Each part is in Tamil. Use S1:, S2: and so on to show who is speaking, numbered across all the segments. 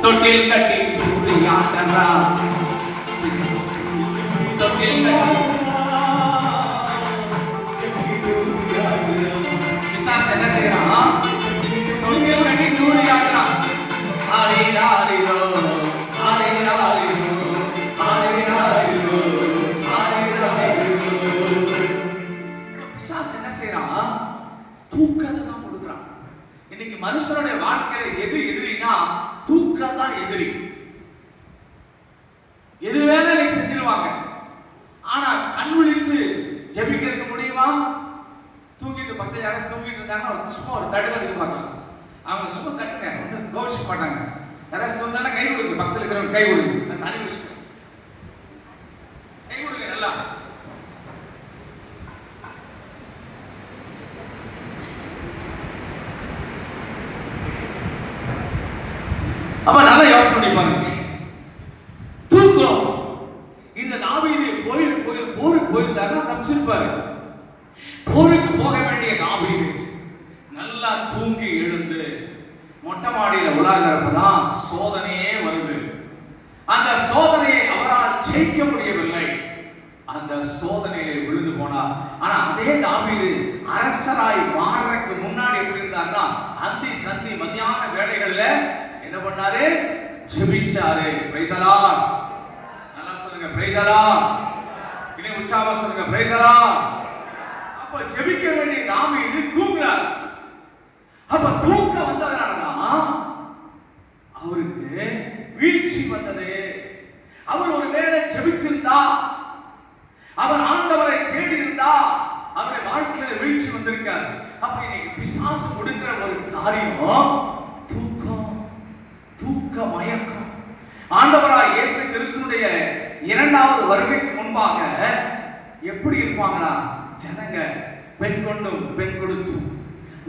S1: தொட்டில் கட்டி தூரியாட்டா தொட்டில் பிசாசு என்ன செய்யறான்? தொட்டில் கட்டி தூரியாட்டா ஆரிரோ ஆரிரோ ஆரிரோ ஆரிரோ. பிசாசு என்ன செய்யறான்? தூக்கத்தை தான் கொடுக்குறான். இன்னைக்கு மனுஷனுடைய வாழ்க்கையில எது எதிரினா தூக்கம் தான் எதிரி. எது வேணா நீங்க செஞ்சிருவாங்க. ஆனா கண் விழித்து ஜெபிக்க முடியுமா? தூங்கிட்டு பக்கத்துல யாராவது தூங்கிட்டு இருந்தாங்கன்னா சும்மா ஒரு தட்டு தட்டி பார்க்கலாம். அவங்க சும்மா தட்டுங்க, ஒன்றும் கவனிச்சு மாட்டாங்க. யாராவது தூங்கினா கை கொடுங்க, பக்கத்துல இருக்கிறவங்க கை கொடுங்க, தனி வச்சுக்க கை கொடுங்க நல்லா. அப்ப நல்லா யோசனை பண்ணி பாருங்க. தூக்கம். இந்த தாவீது போருக்கு போயிருந்தாருன்னா தப்பிச்சிருப்பாரு. போருக்கு போக வேண்டிய தாவீது நல்லா தூங்கி எழுந்து மொட்டை மாடியில உலாகிறப்பதான் சோதனையே வருது. அந்த சோதனையை அவரால் ஜெயிக்க முடியவில்லை. அந்த சோதனையில விழுந்து போனார். ஆனா அதே தாவீது அரசராய் மாறக்கு முன்னாடி எப்படி இருந்தாருன்னா அந்தி சந்தி மத்தியான வேளைகள்ல என்ன பண்ணாரு? ஜெபிச்சாரு. Praise the lord. நல்லா சொல்லுங்க பிரைஸ் தி லார்ட். இன்னும் உற்சாகமா சொல்லுங்க பிரைஸ் தி லார்ட். அப்ப ஜெபிக்க வேண்டிய தாவீது தூங்குறார். அப்ப தூக்கம் வந்ததனாலதான் அவருக்கு வீழ்ச்சி வந்தது. அவர் ஒருவேளை ஜெபிச்சிருந்தா, அவர் ஆண்டவரை தேடி இருந்தா அவருடைய வாழ்க்கையில வீழ்ச்சி வந்திருக்காரு. அப்ப இன்னைக்கு பிசாசு கொடுக்கிற ஒரு காரியம் தூக்க மயக்கம். ஆண்டவராய் இயேசு கிறிஸ்துவினுடைய இரண்டாவது வருகைக்கு முன்பாக எப்படி இருப்பாங்களா ஜனங்க? பெண் கொண்டும் பெண் கொடுத்தும்.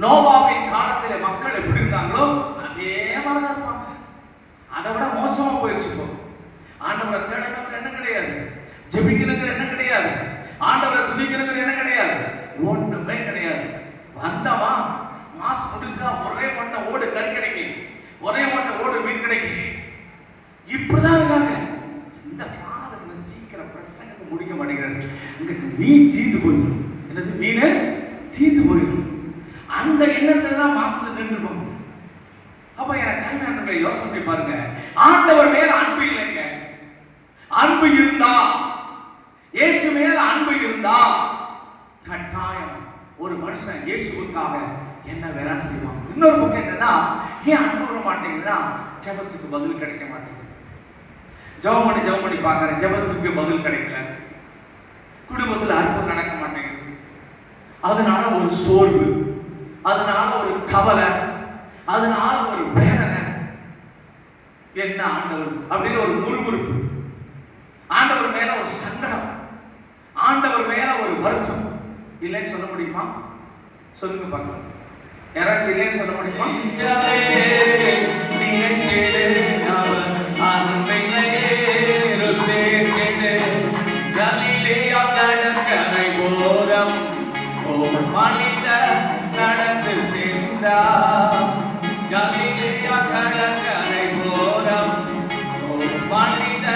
S1: நோவாவின் காலத்துல மக்கள் எப்படி இருந்தாங்களோ அதே மாதிரிதான் இருப்பாங்க. அதை விட மோசமா போயிடுச்சு. இப்போ ஆண்டவரை தேடணுங்கிற என்ன கிடையாது, ஜெபிக்கணுங்கிற என்ன கிடையாது, ஆண்டவரை துதிக்கணுங்கிற என்ன கிடையாது, ஒண்ணுமே கிடையாது. வந்தமா மாசம் முடிச்சுதான் ஒரே மட்டை ஓடு கறி கிடைக்கும், ஒரே மட்டை ஓடு மீன் கிடைக்கும். இப்படிதான் இருக்காங்க. இந்த ஃபாதர் சீக்கிரம் பிரசங்கத்தை முடிக்க மாட்டேங்கிறாரு. உங்களுக்கு மீன் தீந்து போயிடும். என்னது மீன் தீந்து போயிடும். அந்த எண்ணத்துல தான் மாசத்துல நின்றுருப்பாங்க. அப்ப எனக்கு கருணை யோசனை பண்ணி பாருங்க. ஆண்டவர் மேல அன்பு இல்லைங்க. அன்பு இருந்தா, இயேசு மேல அன்பு இருந்தா கட்டாயம் ஒரு மனுஷன் இயேசுவுக்காக என்ன வேணா செய்வான். இன்னொரு பக்கம் என்னன்னா, ஏன் அன்பு வர மாட்டேங்குதுன்னா ஜெபத்துக்கு பதில் கிடைக்க மாட்டேங்குது. ஜெபம் பண்ணி பார்க்கறேன், ஜெபத்துக்கு பதில் கிடைக்கல. குடும்பத்துல அன்பு நடக்க மாட்டேங்குது. அதனால ஒரு சோர்வு, அதனால ஒரு கவலை, அதனால ஒரு வேதனை. என்ன ஆண்டவர் அப்படின்னு ஒரு முறுமுறுப்பு, ஆண்டவர் மேல ஒரு சங்கடம், ஆண்டவர் மேல ஒரு வருத்தம். இல்லைன்னு சொல்ல முடியுமா? சொல்லுங்க பார்க்கலாம். யாராச்சும் இல்லைன்னு சொல்ல முடியுமா? நடந்து சென்றா கலிலேயா கடற்கரை போரம் மனித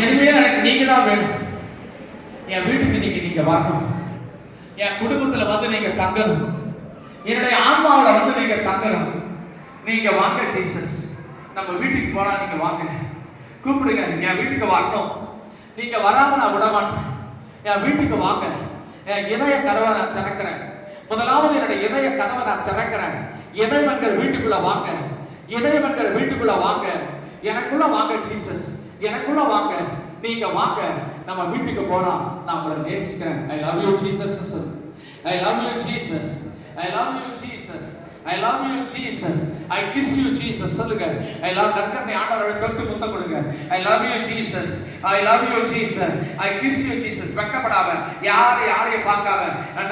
S1: இனிமே எனக்கு நீங்க தான் வேணும். என் வீட்டுக்கு நீங்க வரணும். என் குடும்பத்துல வந்து நீங்க தங்கணும். என்னுடைய ஆன்மாவில் வந்து நீங்க தங்கணும். நீங்க வாங்க ஜீசஸ். நம்ம வீட்டுக்கு போனா நீங்க வாங்க, கூப்பிடுங்க. என் வீட்டுக்கு வரணும். நீங்க வராம நான் விட மாட்டேன். என் வீட்டுக்கு வாங்க. என் இதய கதவை நான் திறக்கிறேன். முதலாவது என்னுடைய இதய கதவை நான் திறக்கிறேன். இறைவன்கள் வீட்டுக்குள்ள வாங்க, இறைவன்கள் வீட்டுக்குள்ள வாங்க, எனக்குள்ள வாங்க ஜீசஸ், எனக்குள்ள வாங்க. நீங்க வாங்க, நம்ம வீட்டுக்கு போலாம். நான் உங்களை நேசிக்கிறேன். I love you Jesus. I love you Jesus. I love you Jesus. I love you Jesus. I kiss you Jesus. சொல்லுங்க. I love நற்கருணை ஆண்டவரை தொட்டு முத்தம் கொடுங்க. I love you Jesus. I love you Jesus. I kiss you Jesus. வெட்கப்படாம யாரையும் பார்க்காம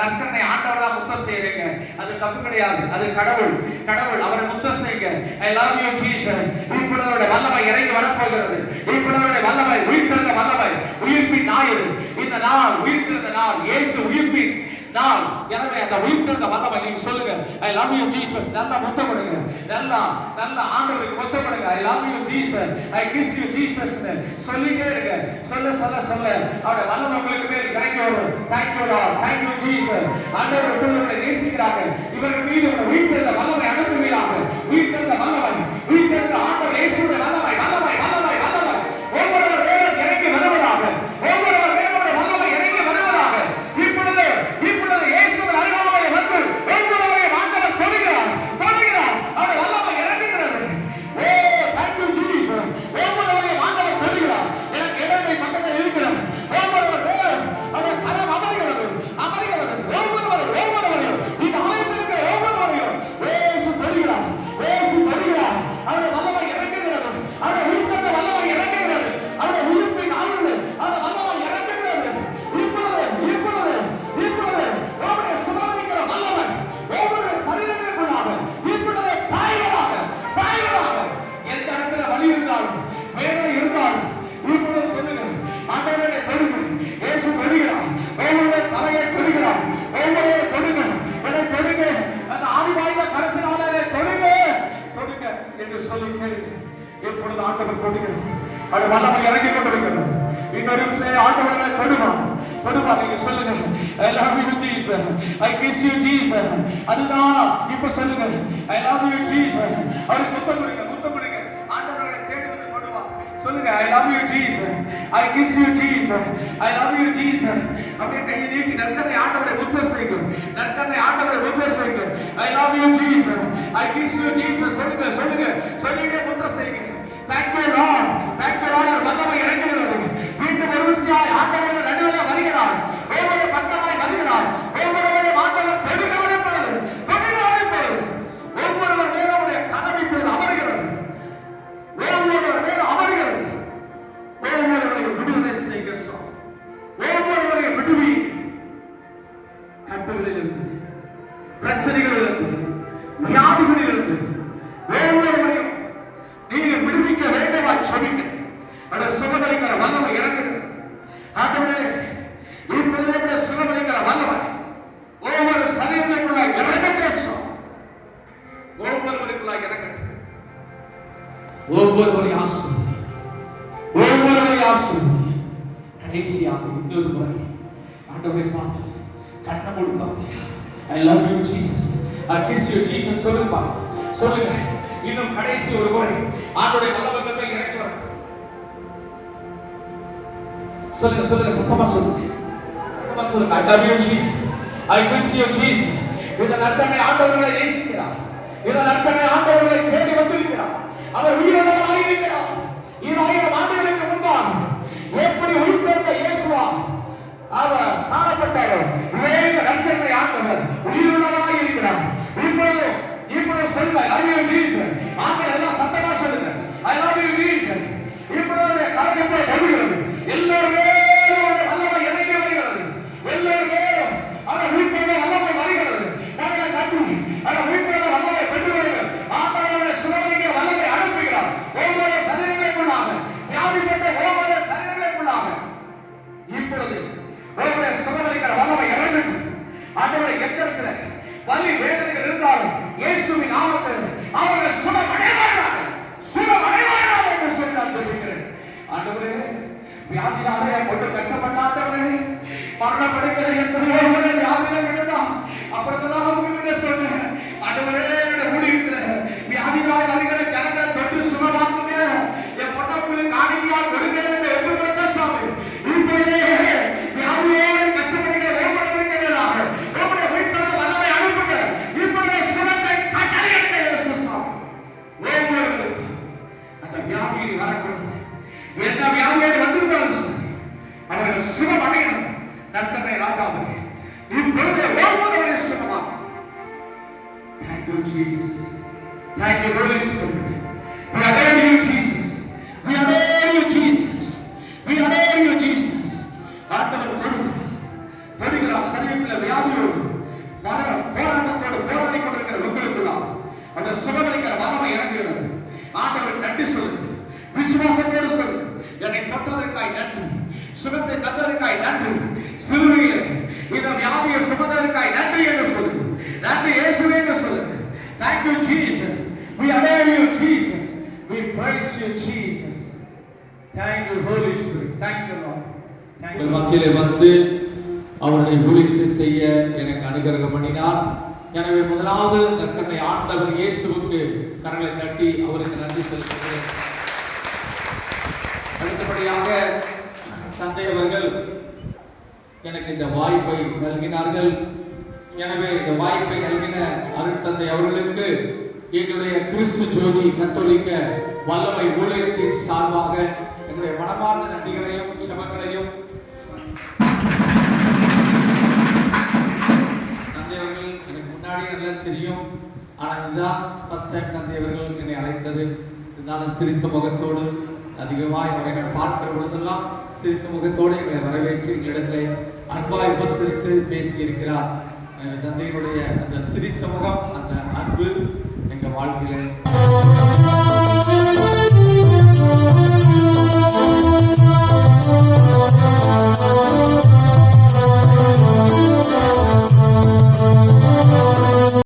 S1: நற்கருணை ஆண்டவரை தான் முத்தம் செய்றீங்க. அது தப்பு கிடையாது. அது கடவுள் அவரை முத்தம் செய்யுங்க. I love you Jesus. இப்பொழுது வல்லமை இறங்கி வரப்போகிறது. இப்பொழுது வல்லமை, உயிர்த்தெழுந்த வல்லமை, உயிர்ப்பின் ஞாயிறு. இந்த நாள் உயிர்த்தெழுந்த நாள், இயேசு உயிர்ப்பின் நாள். எனவே அந்த உயிர்த்தெழுந்த வல்லமை நீங்க சொல்லுங்க. I love you Jesus. நல்லா முத்தம் கொடுங்க. நல்லா ஆண்டவருக்கு முத்தம் கொடுங்க. I love you Jesus. I kiss you Jesus. சொல்லிட்டே இருங்க. சொல்ல அவருடைய வல்லமை உங்களுக்கு மேல் இறங்கி வரும். Thank you Lord. Thank you Jesus. ஆண்டவர் உங்களை நேசிக்கிறார்கள். இவர்கள் மீது உள்ள உயிர்த்தெழுந்த வல்லமை அனுப்புவீராக. உயிர்த்தெழுந்த வல்லமை, உயிர்த்தெழுந்த ஆண்டவர் இயேசுவின் வல்லமை ஒவ்வொருவர் மேலும் இறங்கி வருவதாக. ஒவ்வொருவர் மேலும் வல்லமை இறங்கி வருவதாக. இப்பொழுது இயேசுவின் அருகாமையை வந்து ஒவ்வொருவரையும் ஆண்டவர் தொடுகிறார். அவருடைய வல்லமை இறங்குகிறது. ஓ thank you Jesus. ஒவ்வொருவரையும் ஆண்டவர் தொடுகிறார். எனக்கு இடமே பக்கத்தில் இருக்கிறார். ஒவ்வொருவர் மேலும் அவருடைய கரம் அமர்கிறது. ஒவ்வொருவரையும் இந்த ஆலயத்தில் இருக்கிற ஒவ்வொருவரையும் இயேசு தொடுகிறார். அவருடைய வல்லமை இறங்குகிறது. அவருடைய உயிர்த்தெழுந்த வல்லமை இறங்குகிறது. அவருடைய உயிர்ப்பின் ஆயுள் அந்த வல்லமை இறங்குகிறது. இப்பொழுது அவருடைய சுமந்திக்கிற வல்லமை ஒவ்வொரு சரீரங்களுக்குள்ளாக இப்பொழுது பாய்வதாக எந்த இடத்துல வலி இருந்தாலும் வேதனை இருந்தாலும் இப்பொழுது சொல்லுங்க. ஆண்டவரே தொடுங்க. இயேசு தொடுகிறார். ஒவ்வொருடைய தலையை தொடுகிறார். ஒவ்வொருடைய தொடுங்க. என்னை தொடுங்க. அந்த ஆதி வாய்ந்த கருத்தினாலே தொடுங்க என்று சொல்லி கேளுங்க. இப்பொழுது ஆண்டவர் தொடுகிறார். அது வல்லமை இறங்கி கொண்டிருக்கிறது. இன்னொரு விஷயம், ஆண்டவரை தொடுமா. நீங்க சொல்லுங்க. I love you Jesus. I kiss you Jesus. அதுதான் இப்ப சொல்லுங்க. I love you Jesus. அவருக்கு முத்தம் கொடுங்க. ஆண்டவரை தேடி வந்து தொடுவா. சொல்லுங்க. I love you Jesus. I kiss you Jesus. I love you Jesus. அப்படியே கையை நீட்டி நற்கருணை ஆண்டவரை முத்தம் செய்யுங்க. I love you Jesus. I kiss you Jesus. சொல்லுங்க. சொல்லிட்டே முத்தம் செய்யுங்க. Thank you Lord. வல்லமை இறங்குகிறது. மீண்டும் வரிசையாய் ஆண்டவர்கள் நடுவில் வருகிறார். ஒவ்வொரு பக்கமாய் வருகிறார். ஒவ்வொருவரையும் ஆண்டவர் தொடுகிறார் என்பது. ஒவ்வொருவர் மேலும் அவருடைய கரம் இப்பொழுது அமர்கிறது. ஒவ்வொருவரையும் விடுதலை செய்ய ஒவ்வொருவரையும் விடுவி. கட்டுகளிலிருந்து, பிரச்சனைகளிலிருந்து, வியாதிகளிலிருந்து ஒவ்வொருவரையும் நீங்கள் விடுவிக்க வேண்டுமா சொல்லுங்க. அந்த சுகமளிக்கிற வல்லமை இறங்குகிறது. ஆண்டவரே, இப்பொழுது சுகமளிக்கிற வல்லமை ஒவ்வொரு சரீரங்களுக்குள்ள இறங்கட்டும். ஒவ்வொருவருக்குள்ள இறங்கட்டும். ஒவ்வொருவரையும் ஆசீர்வதி. கடைசியாக இன்னொரு முறை ஆண்டவரை பார்த்து கண்ணை மூடி பார்த்தியா. I love you Jesus. I kiss you Jesus. சொல்லுங்க. இன்னும் கடைசி ஒரு முறை ஆண்டவருடைய வல்லமை மேல் இறங்கி வர சொல்லுங்க. சத்தமா சொல்லுங்க. I love you Jesus. I kiss you Jesus. இந்த நற்கருணை ஆண்டவரை நேசிக்கிறார். இந்த நற்கருணை ஆண்டவரை தேடி வந்திருக்கிறார். அவர் உயிரோடு இருக்கிறார். 2000 ஆண்டுகளுக்கு முன்பாக எப்படி உயிர்த்தெழுந்த இயேசுவா அவர் காணப்பட்டாரோ, நற்கருணை ஆண்டவர் உயிரோடு இருக்கிறார். இப்பொழுது சொல்லுங்க. I love you Jesus. ஆண்டவர் எல்லாம் சத்தமா சொல்லுங்க. I love you Jesus. இப்பொழுது கரம் இப்பொழுது தொடுகிறது. எல்லோருமே வல்லமை இறங்கி வருகிறது. எல்லோருமே அவர் உயிர்த்தெழுந்த வல்லமை வருகிறது. கரங்களை தட்டி அவர் உயிர்த்தெழுந்த வல்லமை பெற்றுக்கொள்ளுங்கள். ஆண்டவருடைய சுகமளிக்கிற வல்லமை அனுப்புகிறார். ஒவ்வொரு சரீரங்களுக்குள்ளாக, வியாதிப்பட்ட ஒவ்வொரு சரீரங்களுக்குள்ளாக இப்பொழுது ஒவ்வொரு சுகமளிக்கிற வல்லமை இறங்கட்டும். ஆண்டவரை எந்த இடத்துல வலி வேதனைகள் இருந்தாலும் இயேசுவின் நாமத்தில் அவர் வியாதியாலே கொண்டு கஷ்டப்பட்டாண்டவரே, மரணப்படுகிற எத்தனையோ முறை வியாதியில விழுந்தா அப்புறம்தான் உங்ககிட்ட சொன்னேன், ஆண்டவரே ஊழியத்துல வியாதியால் வருகிற ஜனங்களை தொட்டு சுகமாக்குங்க, என் பொண்ணு காணிக்கையா கொடுக்கிறேன் எவ்வளவு சாமி. இப்படியே வியாதியோடு கஷ்டப்படுகிற ஒவ்வொருவருக்கு மேலாக உங்களுடைய வீட்டோட வல்லமை அனுப்புங்க. இப்படியே சுகத்தை கட்டளையிட்ட இயேசு சாமி ஒவ்வொருவருக்கும் அந்த வியாதியை வரக்கூடாது. என்ன வியாதியை வந்திருந்தாலும் சரி அவர்கள் சுகம் அடையணும். நற்கருணை ராஜாவே இப்பொழுது ஒவ்வொருவரை சுகமாக. Thank you Jesus. Thank you Holy Spirit. We adore you Jesus. We adore you Jesus. We adore you Jesus. ஆண்டவர் தொடுகிறார் சரீரத்தில் வியாதியோடு மரண போராட்டத்தோடு போராடி கொண்டிருக்கிற உங்களுக்குள்ளாம் அந்த சுகமளிக்கிற வல்லமை இறங்குகிறது. ஆண்டவர் நன்றி சொல்லுங்க, விசுவாசத்தோடு சொல்லுங்க, என்னை தொட்டதற்காய் நன்றி, சுகத்தை தந்ததற்காய் நன்றி, சிலுவையிலே இந்த வியாதியை சுமந்ததற்காய் நன்றி என்று சொல்லுங்க, நன்றி இயேசுவே என்று சொல்லுங்க. Thank you Jesus. We adore you Jesus. We praise you Jesus. Thank you Holy Spirit. Thank you Lord. Thank you.
S2: மத்தியிலே வந்து அவருடைய ஊழியத்தை செய்ய எனக்கு அனுகிரகம் பண்ணினார். எனவே முதலாவது நற்கருணை ஆண்டவர் இயேசுவுக்கு கரங்களை தட்டி அவருக்கு நன்றி செலுத்துகிறேன். அடுத்தபடியாக தந்தை அவர்கள் எனக்கு இந்த வாய்ப்பை நல்கினார்கள். எனவே இந்த வாய்ப்பை நல்கின அருட்தந்தை அவர்களுக்கு எங்களுடைய கிறிஸ்து ஜோதி கத்தோலிக்க வல்லமை ஊழியத்தின் சார்பாக எங்களுடைய மனமார்ந்த நன்றிகளையும் செபங்களையும் தந்தை அவர்கள் எனக்கு முன்னாடி நல்லா தெரியும், ஆனால் இதுதான் ஃபர்ஸ்ட் டைம் தந்தை அவர்கள் என்னை அழைத்தது. இருந்தாலும் சிரித்த முகத்தோடு அதிகமாக அவர்கள் பார்க்கிற பொழுதெல்லாம் சிரித்த முகத்தோடு எங்களை வரவேற்று எங்களிடத்திலே அன்பாய் உபசரித்து பேசியிருக்கிறார். தந்தையினுடைய அந்த சிரித்த முகம், அந்த அன்பு எங்கள் வாழ்க்கையில